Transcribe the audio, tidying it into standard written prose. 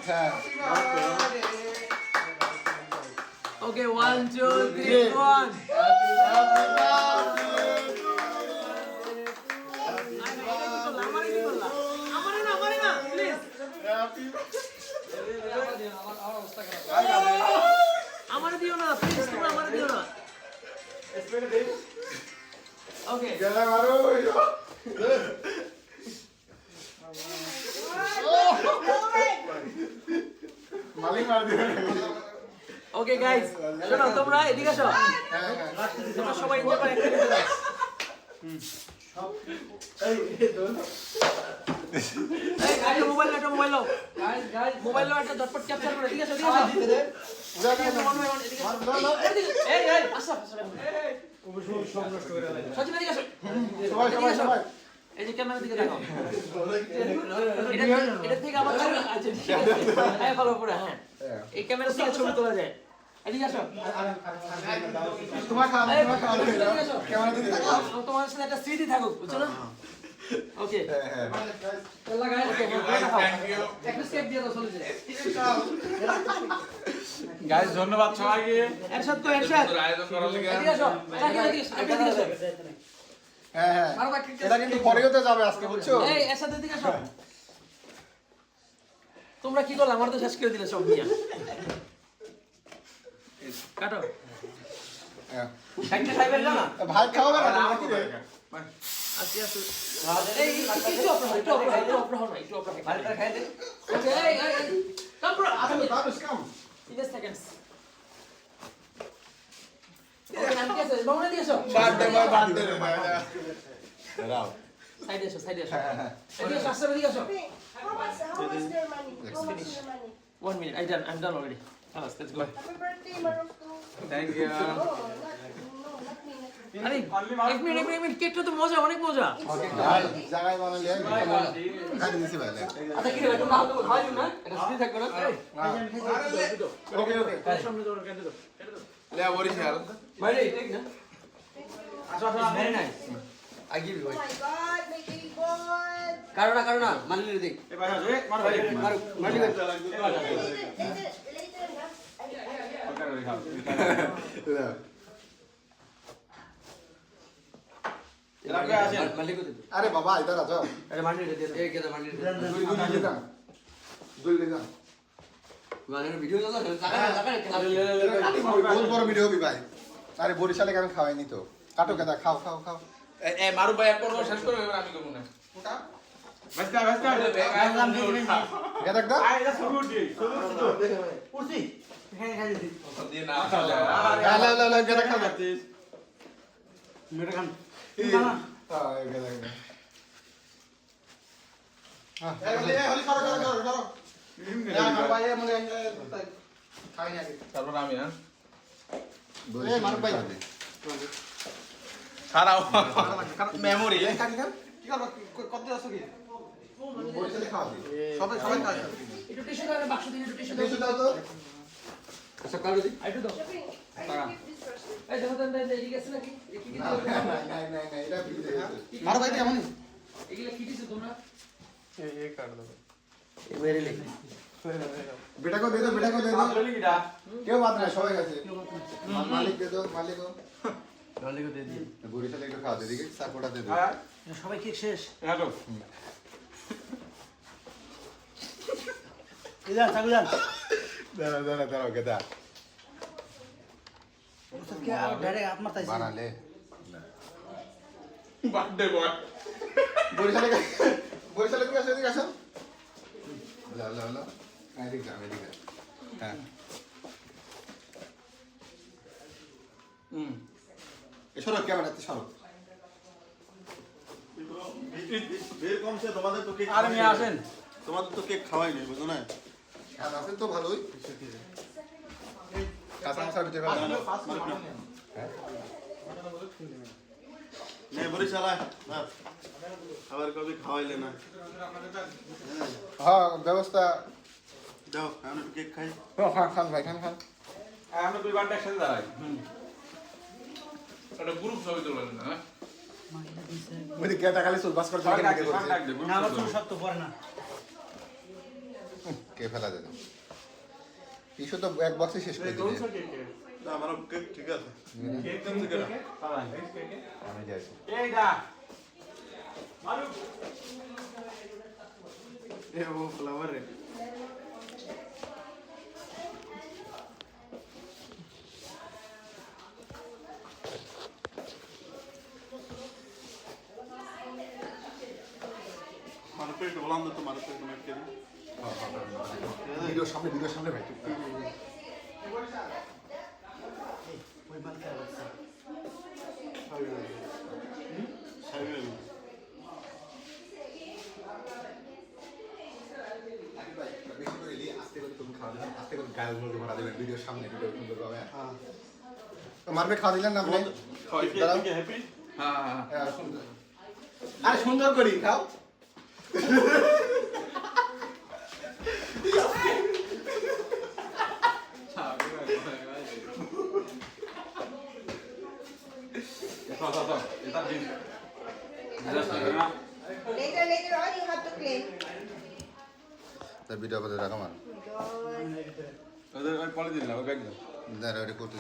হ্যাঁ ওকে 1 2 3 1 আমারে না প্লিজ আমারে দিও না প্লিজ তোমরা আমারে দিও না ওকে গেলা মারো মালিক মার দিও ওকে গাইস শোনো তোমরা এদিকে আসো তোমরা সবাই এনজয় করে একটা দিতে দাও এই গাইস মোবাইল নাও গাইস মোবাইল নাও একটা ঝটপট ক্যাপচার করে এদিকে আসো এদিকে আসো এই আসো সচিব এদিকে আসো সবাই এই যে ক্যামেরা দিকে দেখাও এটা থেকে আমার ছবি আছে ঠিক আছে হ্যাঁ ফলো করে হ্যাঁ এই ক্যামেরা থেকে ছবি তোলা যায় এদিকে আসো তোমার খাওয়া ক্যামেরা দিকে তাকাও তোমার সাথে একটা স্মৃতি থাকুক বুঝছো না ওকে হ্যাঁ আল্লাহ গাইস ওকে থ্যাংক ইউ একটা স্টেপ দিয়ে দাও চলে যায় গাইস ধন্যবাদ সবাইকে এরশাদ তো এরশাদ আয়োজন করার লাগি এদিকে আসো এদিকে আসো হ্যাঁ এটা কিন্তু পরেও তো যাবে আজকে বুঝছো এই এরশাদ এদিকে আসো তোমরা কি করলে আমার তো শেষ করে দিলে সব নিয়ে কাটো হ্যাঁ একটা খাইবেন না ভাই খাওয়াবে না নাকি রে আচ্ছা এই একটু অপরা ভাইটা খাই দে ওকে এই কাম ব্রো বাবুস কাম 10 সেকেন্ডস ওকে নাম কি আছে বাবুরা দিয়েছো বাদ দে রে ভাই রাও সাইডে এসো এদিকে আসো এদিকে আসো How much their money? How much is their money? 1 minute I'm done already خلاص let's go Happy birthday, Maruko. Thank you Oh, not me. আরে এক মিনিট কেকটা তো মজা অনেক মজা ওকে ভাই জায়গায় বানালে খাই দিছি ভাই আচ্ছা কি রে একটু নাও তো খাওয়া না এটা স্মৃতি থাকবে না ওকে ওকে সামনে তো কেটে দাও লে বরিশাল বাইরে ঠিক না আচ্ছা very nice I give you Oh my God, my baby boy. কারণা মানলি দেখ এ ভাই আসো মার ভাই মানলি Later, huh? মালিক দে আরে বাবা इधर आ जाओ আরে মানলি দে এই কেদা মানলি দে দুই ले जा মানে ভিডিও দাও টাকা बहुत बड़ा वीडियो भी भाई আরে বরিশালে কেন খাওয়াইনি তো কাটো কেদা খাও এ মারু ভাই এক পর্ব শেষ করো এবার আমি করব না ওটা বাস্তা কেদা দা আইরা সবুট দি উঠছি হ্যাঁ দিদি দিয়ে না চলে লা কেদা খা যাচ্ছিস মেরে খান হ্যাঁ কেদা হ্যাঁ হলি করো না ভাই মানে খাই না তারপর আমি হ্যাঁ এই মারুক ভাই খারাপ মেমোরি খান কি করব কত আছো কি বরিশালে খাওয়া দি সবাই খায় একটু টিস্যু দাও বাক্স দিন একটু টিস্যু বেশি দাও তো সকাল দিন একটু দাও Shopping. I will give this person. এই দেখো দেন এদিকে আছে নাকি কি কি না এটা ভিডিও মারো ভাই কেমন এগুলা কি দিছো তোমরা ये काट दो এই মেরে লে बेटा को दे दो চলি কিটা क्यों बात नहीं সবাই কাছে মালিক দে দো মালিক মালিকও দিয়ে দিই বরিশালে একটু খাওয়া দে দিকে সাপোর্টা দে দো হ্যাঁ সবাই কেক শেষ হ্যালো ইদার ছাগলান দাঁড়াও কেদা ওসব কে আর ডাইরেক্ট হাত মারতাইছে বানালে বার্থডে বয় বরিশালে তুমি আসো এদিকে আসো লা এদিকে হ্যাঁ সরো ক্যামেরাতে সরো বের কমছে তোমাদের তো কেক আর আমি আসেন তোমাদের তো কেক খাওয়াই নাই বুঝো না আর আছেন তো ভালোই কাঁচা মশলা ভিতরে নে বরি চালায় আবার কবে খাওয়াইলে না হ্যাঁ ব্যবস্থা দাও আমি একটু কেক খাই খান ভাই খান আমরা দুই বারটা একসাথে দাঁড়াই একটা গ্রুপ ছবি তুলবেন না ওই কেটা খালি সুলবাস করে সবাই ডাক দে না আমার তো সব তো পরে না কে ফেলা যেত টিস্যু তো এক বক্সে শেষ করে দিলে না আমার কেক ঠিক আছে আমি যাইছি এই দা মারু এ ও ফ্লাওয়ার রে মারু পেট বলাম তো মারু পেট মেট কে ভিডিওর সামনে ভাই ওই বালকা আছে সাইবে বেশি করে নিয়ে আস্তে করে তুমি খাওয়া দেবেন আস্তে করে গায়ে মুরগি ভরা দেবেন ভিডিওর সামনে ভিডিও সুন্দর পাবে তো মারবে খাওয়া দিলেন না আপনি দাঁড়াও। হ্যাপি হ্যাঁ হ্যাঁ, সুন্দর। আরে সুন্দর করি খাও এটা দিন Later on, you have to clean. Video করতে রাখা মান Oh my God. ওদের ওই পলিথিন না ওই ব্যাগ দাও দাঁড়া ওটা করতে